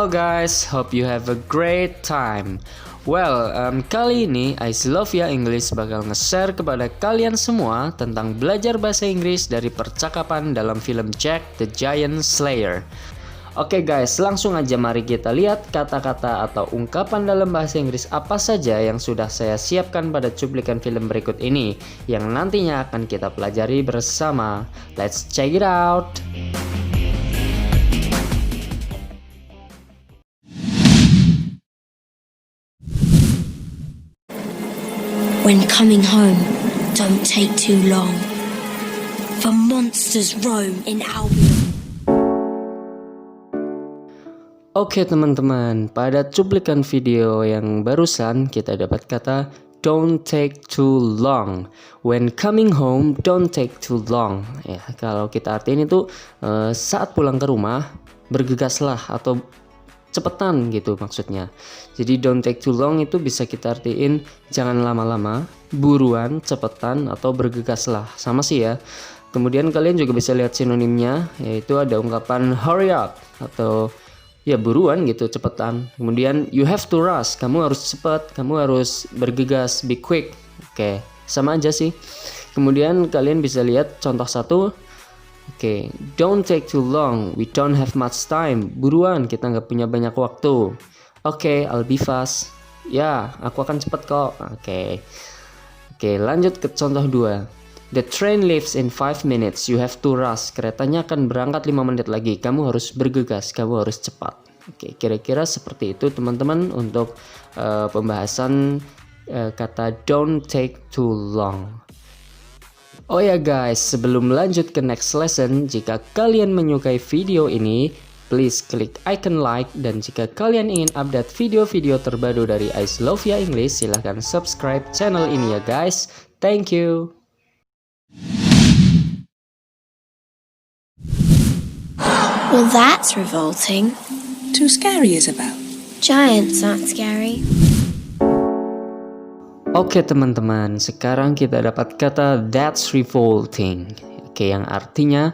guys, hope you have a great time. Well, kali ini Aisylovia English bakal nge-share kepada kalian semua tentang belajar bahasa Inggris dari percakapan dalam film Jack the Giant Slayer. Oke guys, langsung aja mari kita lihat kata-kata atau ungkapan dalam bahasa Inggris apa saja yang sudah saya siapkan pada cuplikan film berikut ini yang nantinya akan kita pelajari bersama. Let's check it out! When coming home, don't take too long, for monsters roam in Albion. Oke teman-teman, pada cuplikan video yang barusan kita dapat kata don't take too long. When coming home, don't take too long. Ya, kalau kita artiin itu saat pulang ke rumah bergegaslah atau cepetan gitu maksudnya. Jadi don't take too long itu bisa kita artiin jangan lama-lama, buruan, cepetan, atau bergegaslah. Sama sih ya. Kemudian kalian juga bisa lihat sinonimnya, yaitu ada ungkapan hurry up atau ya buruan gitu, cepetan. Kemudian you have to rush, kamu harus cepat, kamu harus bergegas, be quick. Oke, sama aja sih. Kemudian kalian bisa lihat contoh satu. Oke, don't take too long, we don't have much time. Buruan, kita nggak punya banyak waktu. Oke, I'll be fast. Ya, aku akan cepat kok. Oke, lanjut ke contoh 2. The train leaves in 5 minutes, you have to rush. Keretanya akan berangkat 5 menit lagi, kamu harus bergegas, kamu harus cepat. Oke, kira-kira seperti itu teman-teman untuk pembahasan kata don't take too long. Oh ya guys, sebelum lanjut ke next lesson, jika kalian menyukai video ini, please klik icon like, dan jika kalian ingin update video-video terbaru dari Aisylovia English, silahkan subscribe channel ini ya guys. Thank you. Well, that's revolting. Too scary, Isabel. Giants aren't scary. Oke teman-teman, sekarang kita dapat kata that's revolting. Oke, yang artinya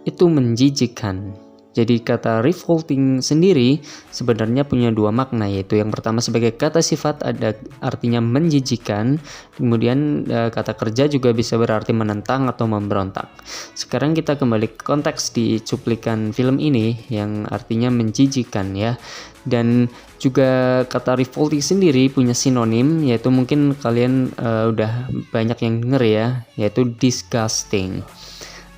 itu menjijikkan. Jadi kata revolting sendiri sebenarnya punya dua makna, yaitu yang pertama sebagai kata sifat ada artinya menjijikkan, kemudian kata kerja juga bisa berarti menentang atau memberontak. Sekarang kita kembali ke konteks di cuplikan film ini yang artinya menjijikkan ya. Dan juga kata revolting sendiri punya sinonim, yaitu mungkin kalian udah banyak yang denger ya, yaitu disgusting.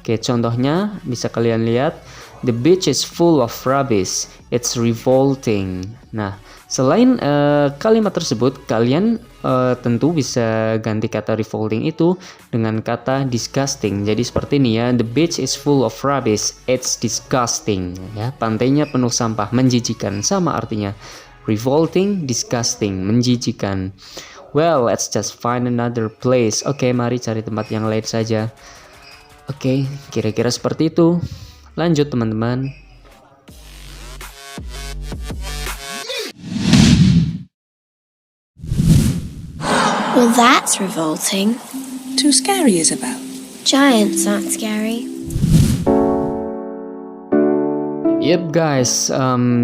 Oke, contohnya bisa kalian lihat, the beach is full of rubbish, it's revolting. Nah, selain kalimat tersebut, kalian tentu bisa ganti kata revolting itu dengan kata disgusting. Jadi seperti ini ya, the beach is full of rubbish, it's disgusting. Ya, pantainya penuh sampah, menjijikan, sama artinya. Revolting, disgusting, menjijikan. Well, let's just find another place. Oke, mari cari tempat yang lain saja. Oke, kira-kira seperti itu. Lanjut teman-teman. Well, that's revolting. Too scary, Isabel. Giants aren't scary. Yep guys,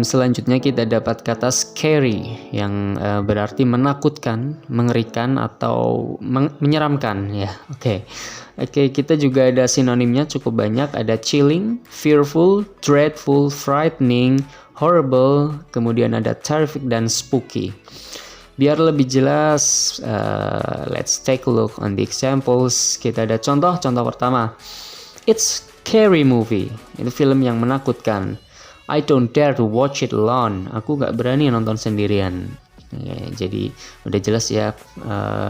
selanjutnya kita dapat kata scary yang berarti menakutkan, mengerikan, atau menyeramkan ya. Oke, kita juga ada sinonimnya cukup banyak. Ada chilling, fearful, dreadful, frightening, horrible, kemudian ada terrific dan spooky. Biar lebih jelas, let's take a look on the examples. Kita ada contoh pertama. It's scary movie, itu film yang menakutkan. I don't dare to watch it alone, aku gak berani nonton sendirian. Ya, jadi udah jelas ya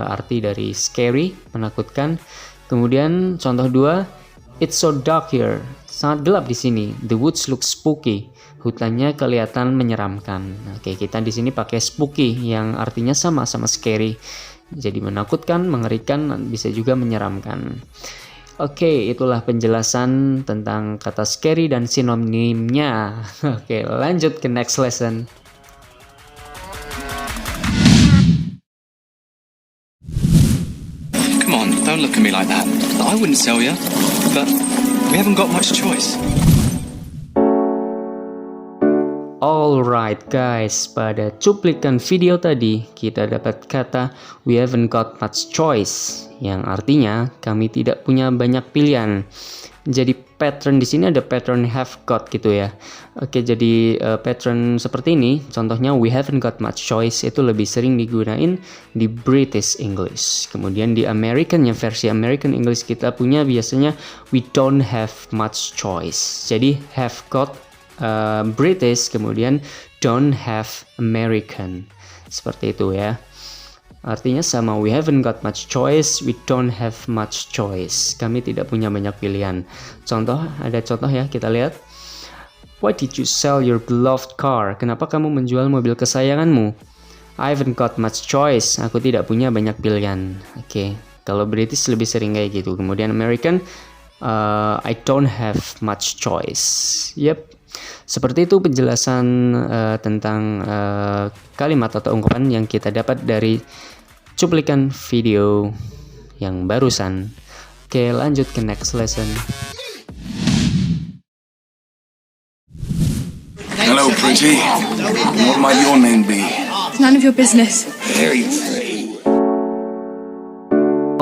arti dari scary, menakutkan. Kemudian contoh 2, it's so dark here, sangat gelap di sini. The woods look spooky, hutannya kelihatan menyeramkan. Oke, kita di sini pakai spooky yang artinya sama scary. Jadi menakutkan, mengerikan, bisa juga menyeramkan. Oke, itulah penjelasan tentang kata scary dan sinonimnya. Oke, lanjut ke next lesson. Come on, don't look at me like that. I wouldn't sell you, but we haven't got much choice. Alright guys, pada cuplikan video tadi kita dapat kata we haven't got much choice, yang artinya kami tidak punya banyak pilihan. Jadi pattern di sini ada pattern have got gitu ya. Oke, jadi pattern seperti ini, contohnya we haven't got much choice itu lebih sering digunain di British English. Kemudian di American, yang versi American English kita punya biasanya we don't have much choice. Jadi have got British, kemudian don't have American, seperti itu ya. Artinya sama, we haven't got much choice, we don't have much choice. Kami tidak punya banyak pilihan. Ada contoh ya, kita lihat. Why did you sell your beloved car? Kenapa kamu menjual mobil kesayanganmu? I haven't got much choice, aku tidak punya banyak pilihan. Oke, kalau British lebih sering kayak gitu. Kemudian American, I don't have much choice. Yep. Seperti itu penjelasan tentang kalimat atau ungkapan yang kita dapat dari cuplikan video yang barusan. Oke, lanjut ke next lesson. Hello, pretty. What might your name be? None of your business. Very pretty.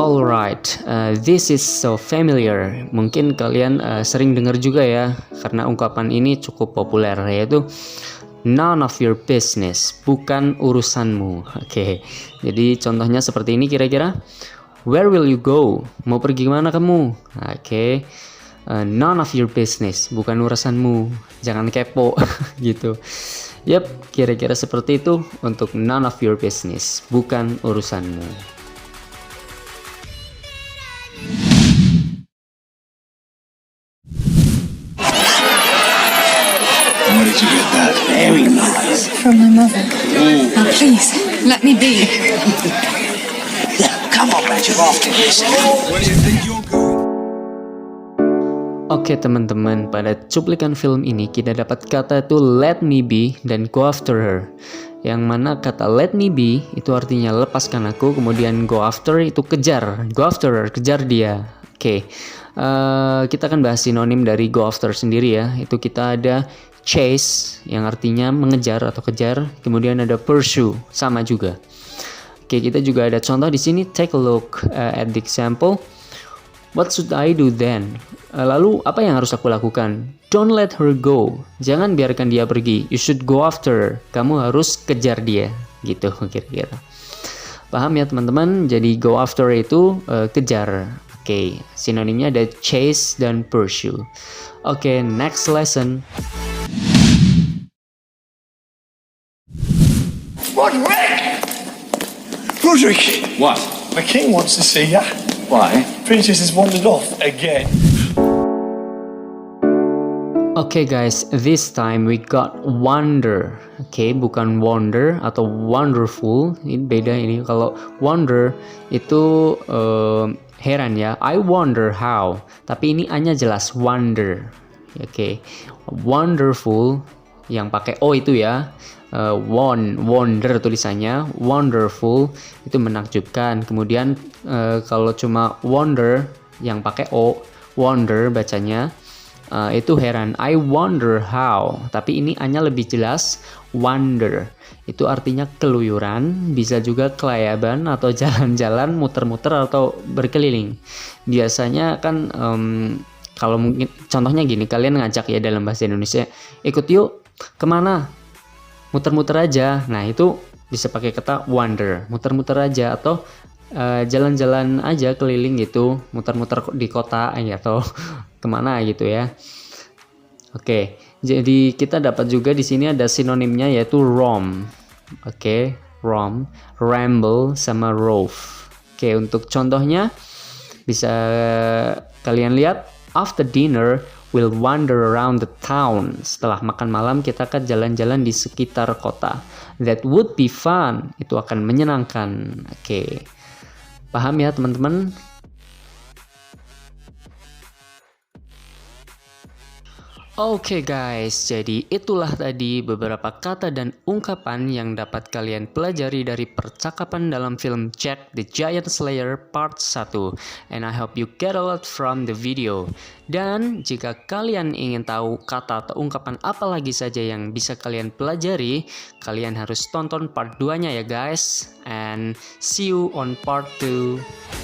Alright, this is so familiar. Mungkin kalian sering dengar juga ya, karena ungkapan ini cukup populer, yaitu none of your business, bukan urusanmu. Oke, jadi contohnya seperti ini kira-kira. Where will you go? Mau pergi kemana kamu? Oke, none of your business, bukan urusanmu, jangan kepo gitu. Yap, kira-kira seperti itu untuk none of your business, bukan urusanmu. Where did you get that? Very nice. From my mother. Now please, let me be. Come on, Reg, you're after this. Where do you think you're going? Oke teman-teman, pada cuplikan film ini kita dapat kata itu let me be dan go after her. Yang mana kata let me be itu artinya lepaskan aku, kemudian go after itu kejar, go after her, kejar dia. Oke, kita akan bahas sinonim dari go after sendiri ya. Itu kita ada chase yang artinya mengejar atau kejar, kemudian ada pursue, sama juga. Oke, kita juga ada contoh di sini. Take a look at the example. What should I do then? Lalu apa yang harus aku lakukan? Don't let her go. Jangan biarkan dia pergi. You should go after her. Kamu harus kejar dia. Gitu kira-kira. Paham ya teman-teman? Jadi go after itu kejar. Oke, sinonimnya ada chase dan pursue. Oke, next lesson. Roderick! Roderick! What? The king wants to see you. Why? Princess has wandered off again. Oke guys, this time we got wonder. Oke, bukan wonder atau wonderful. Ini beda ini. Kalau wonder itu heran ya. I wonder how. Tapi ini hanya jelas wonder. Oke, wonderful yang pakai o itu ya. Wonder tulisannya, wonderful itu menakjubkan. Kemudian kalau cuma wonder yang pakai o, wonder bacanya itu heran. I wonder how. Tapi ini hanya lebih jelas wonder. Itu artinya keluyuran, bisa juga kelayaban atau jalan-jalan, muter-muter atau berkeliling. Biasanya kan kalau mungkin contohnya gini, kalian ngajak ya dalam bahasa Indonesia, ikut yuk kemana? Muter-muter aja. Nah itu bisa pakai kata wonder, muter-muter aja atau jalan-jalan aja keliling gitu, muter-muter di kota atau kemana gitu ya. Oke, jadi kita dapat juga di sini ada sinonimnya yaitu roam. Oke, roam, ramble sama rove. Oke, untuk contohnya bisa kalian lihat. After dinner, we'll wander around the town. Setelah makan malam, kita akan jalan-jalan di sekitar kota. That would be fun. Itu akan menyenangkan. Oke. Paham ya teman-teman? Oke guys, jadi itulah tadi beberapa kata dan ungkapan yang dapat kalian pelajari dari percakapan dalam film Jack the Giant Slayer Part 1. And I hope you get a lot from the video. Dan jika kalian ingin tahu kata atau ungkapan apa lagi saja yang bisa kalian pelajari, kalian harus tonton part 2-nya ya guys. And see you on part 2.